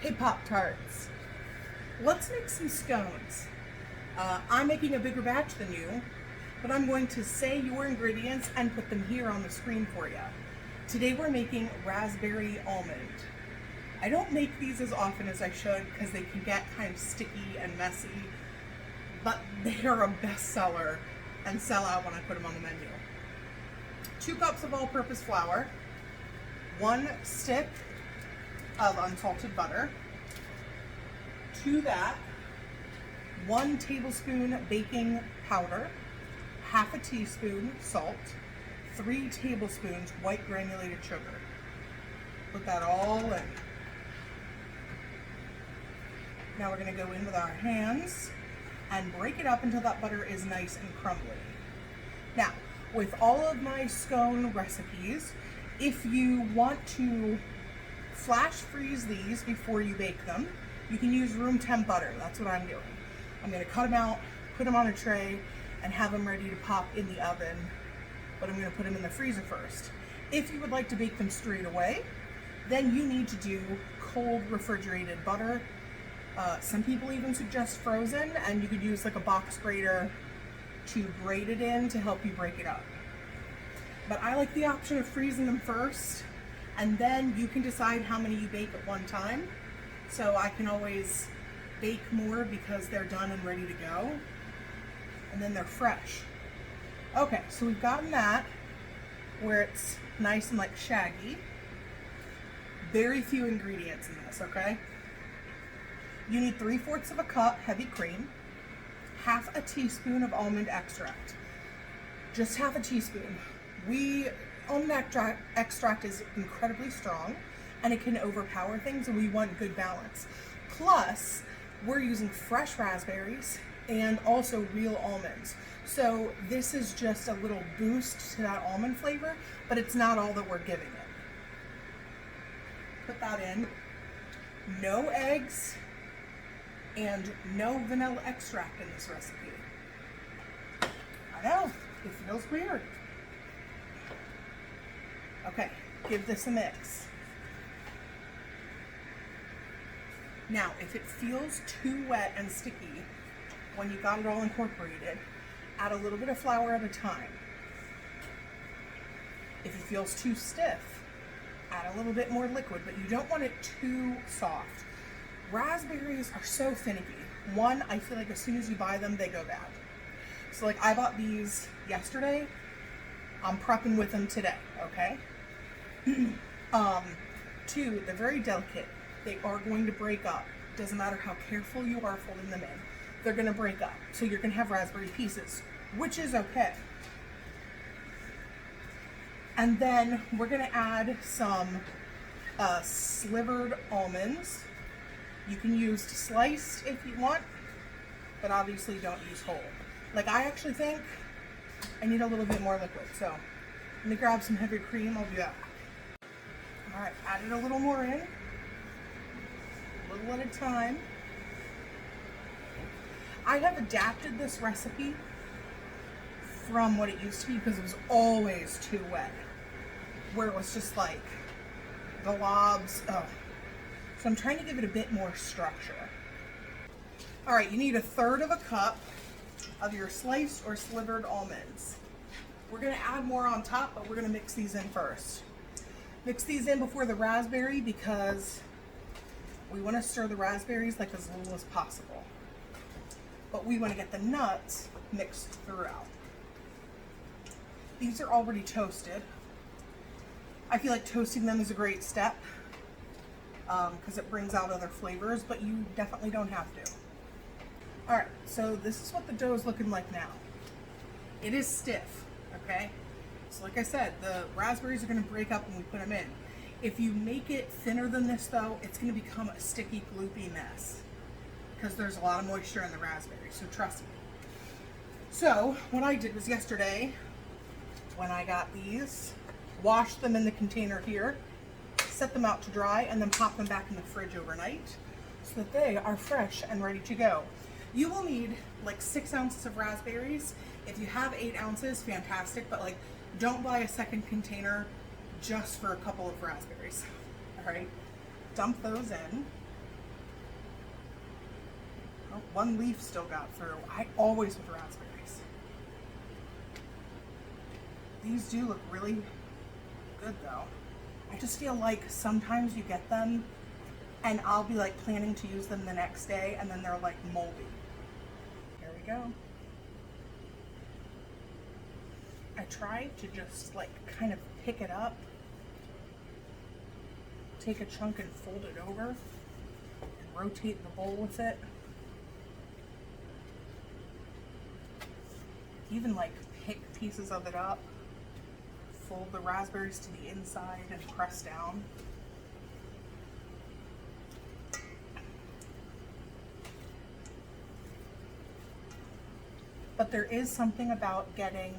Hey Pop-Tarts, let's make some scones. I'm making a bigger batch than you, but I'm going to say your ingredients and put them here on the screen for you. Today we're making raspberry almond. I don't make these as often as I should because they can get kind of sticky and messy, but they are a bestseller and sell out when I put them on the menu. 2 cups of all-purpose flour, 1 stick of unsalted butter. To that, 1 tablespoon baking powder, half a teaspoon salt, 3 tablespoons white granulated sugar. Put that all in. Now we're going to go in with our hands and break it up until that butter is nice and crumbly. Now, with all of my scone recipes, if you want to flash freeze these before you bake them, you can use room temp butter. That's what I'm doing. I'm going to cut them out, put them on a tray, and have them ready to pop in the oven, but I'm going to put them in the freezer first. If you would like to bake them straight away, then you need to do cold refrigerated butter. Some people even suggest frozen, and you could use like a box grater to grate it in to help you break it up. But I like the option of freezing them first, and then you can decide how many you bake at one time. So I can always bake more because they're done and ready to go, and then they're fresh. Okay, so we've gotten that where it's nice and like shaggy. Very few ingredients in this, okay? You need 3/4 of a cup heavy cream, half a teaspoon of almond extract. Just half a teaspoon. Almond extract is incredibly strong and it can overpower things, and we want good balance. Plus, we're using fresh raspberries and also real almonds. So this is just a little boost to that almond flavor, but it's not all that we're giving it. Put that in. No eggs and no vanilla extract in this recipe. I know, it feels weird. Okay, give this a mix. Now, if it feels too wet and sticky when you got it all incorporated, add a little bit of flour at a time. If it feels too stiff, add a little bit more liquid, but you don't want it too soft. Raspberries are so finicky. One, I feel like as soon as you buy them, they go bad. So like I bought these yesterday. I'm prepping with them today, okay? 2, they're very delicate. They are going to break up. Doesn't matter how careful you are folding them in. They're going to break up. So you're going to have raspberry pieces, which is okay. And then we're going to add some slivered almonds. You can use sliced if you want, but obviously don't use whole. Like I actually think I need a little bit more liquid, so let me grab some heavy cream. I'll do that. All right, added a little more in, a little at a time. I have adapted this recipe from what it used to be because it was always too wet, where it was just like globs. Oh. So I'm trying to give it a bit more structure. All right, you need 1/3 of a cup of your sliced or slivered almonds. We're gonna add more on top, but we're gonna mix these in first. Mix these in before the raspberry because we wanna stir the raspberries like as little as possible. But we wanna get the nuts mixed throughout. These are already toasted. I feel like toasting them is a great step because it brings out other flavors, but you definitely don't have to. All right, so this is what the dough is looking like now. It is stiff, okay? So like I said, the raspberries are gonna break up when we put them in. If you make it thinner than this though, it's gonna become a sticky, gloopy mess because there's a lot of moisture in the raspberries, so trust me. So what I did was yesterday, when I got these, washed them in the container here, set them out to dry, and then pop them back in the fridge overnight so that they are fresh and ready to go. You will need like 6 ounces of raspberries. If you have 8 ounces, fantastic, but like don't buy a second container just for a couple of raspberries. All right, dump those in. Oh, one leaf still got through. I always with raspberries. These do look really good though. I just feel like sometimes you get them and I'll be like planning to use them the next day and then they're like moldy. Here we go. I try to just like kind of pick it up, take a chunk and fold it over and rotate the bowl with it. Even like pick pieces of it up, fold the raspberries to the inside and press down. But there is something about getting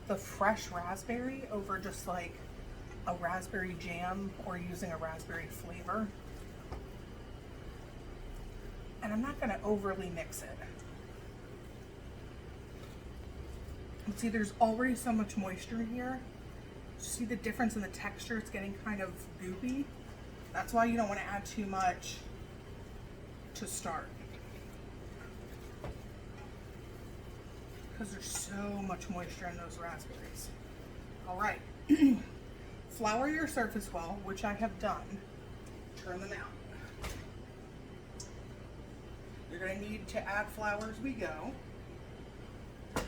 the fresh raspberry over just like a raspberry jam or using a raspberry flavor. And I'm not going to overly mix it. And see, there's already so much moisture here. See the difference in the texture? It's getting kind of goopy. That's why you don't want to add too much to start. Because there's so much moisture in those raspberries. All right. Flour your surface well, which I have done. Turn them out. You're going to need to add flour as we go. Like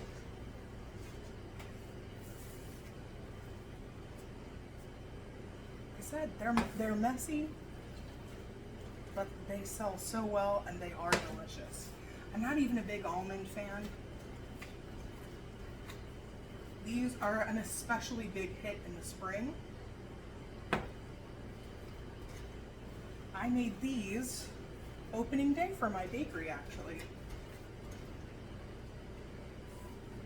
I said, they're messy, but they sell so well and they are delicious. I'm not even a big almond fan. These are an especially big hit in the spring. I made these opening day for my bakery actually.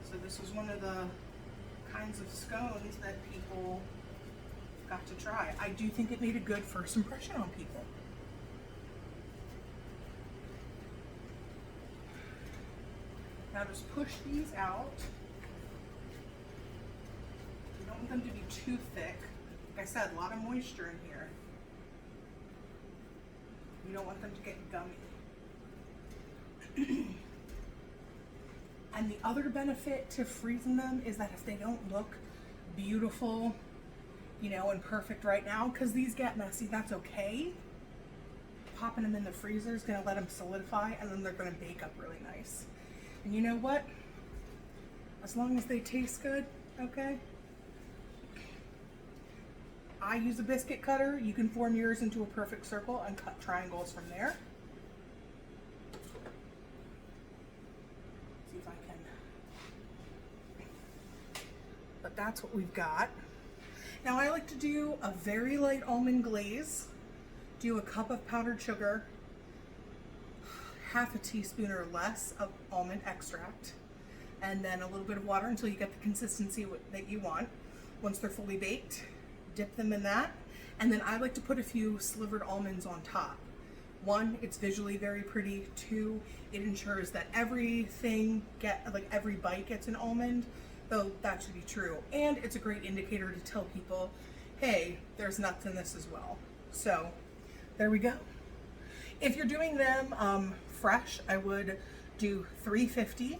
So this was one of the kinds of scones that people got to try. I do think it made a good first impression on people. Now just push these out. You don't want them to be too thick. Like I said, a lot of moisture in here. You don't want them to get gummy. And the other benefit to freezing them is that if they don't look beautiful, you know, and perfect right now, because these get messy, that's okay. Popping them in the freezer is going to let them solidify and then they're going to bake up really nice. And you know what? As long as they taste good, okay? I use a biscuit cutter. You can form yours into a perfect circle and cut triangles from there. See if I can. But that's what we've got. Now I like to do a very light almond glaze. Do a cup of powdered sugar, half a teaspoon or less of almond extract, and then a little bit of water until you get the consistency that you want. Once they're fully baked, dip them in that, and then I like to put a few slivered almonds on top. One, it's visually very pretty. Two, it ensures that everything every bite gets an almond, though that should be true. And it's a great indicator to tell people, hey, there's nuts in this as well. So there we go. If you're doing them fresh, I would do 350.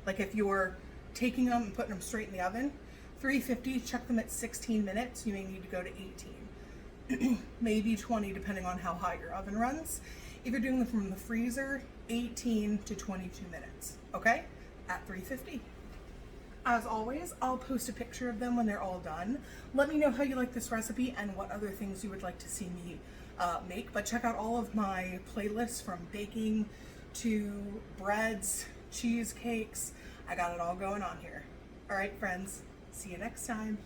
Like if you're taking them and putting them straight in the oven, 350, check them at 16 minutes. You may need to go to 18, maybe 20, depending on how hot your oven runs. If you're doing them from the freezer, 18 to 22 minutes, okay? At 350. As always, I'll post a picture of them when they're all done. Let me know how you like this recipe and what other things you would like to see me make. But check out all of my playlists from baking to breads, cheesecakes. I got it all going on here. All right, friends. See you next time.